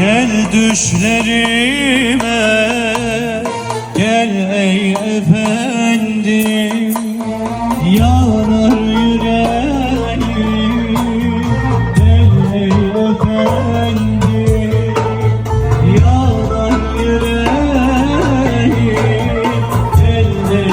Gel düşlerime, gel ey efendim, yanar yüreğim. Gel ey efendim, yanar yüreğim. Gel ey efendim.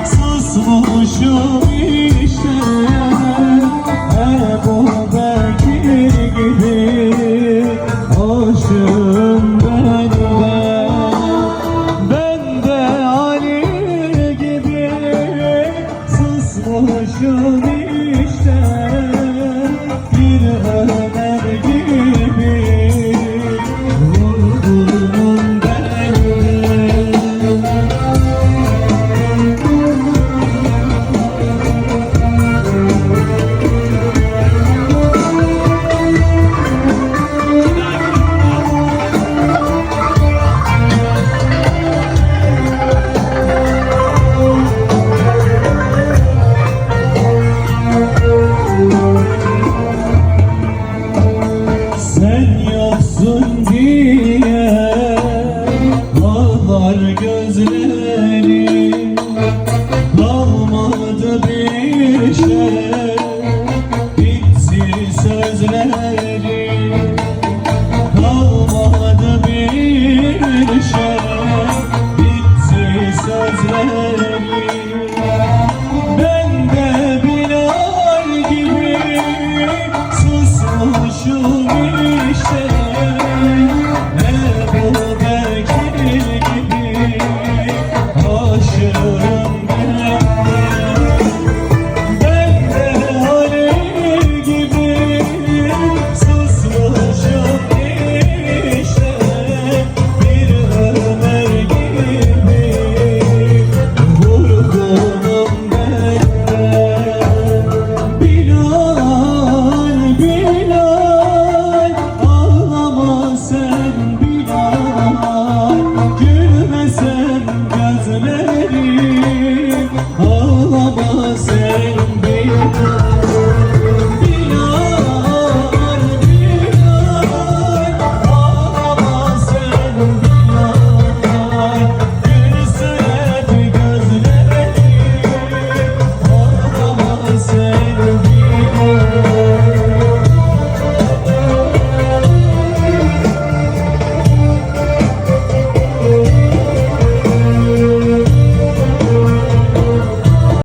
Susmuşum işte, Ebu Bekir gibi aşığım ben de Ali gibi susmuşum işte, bir Ömer gibi vurgunum ben diye ağlar gözlerim, kalmadı bir şey, bitti sözlerim, kalmadı bir şey, bitti sözlerim. Ben de Bilal gibi susmuşum işte, Ebu Bekir gibi aşığım ben de Ali gibi susmuşum işte, bir Ömer gibi vurgunum ben de. Bilal, Bilal, ağlama sen Bilal, gülme sen gözlerim.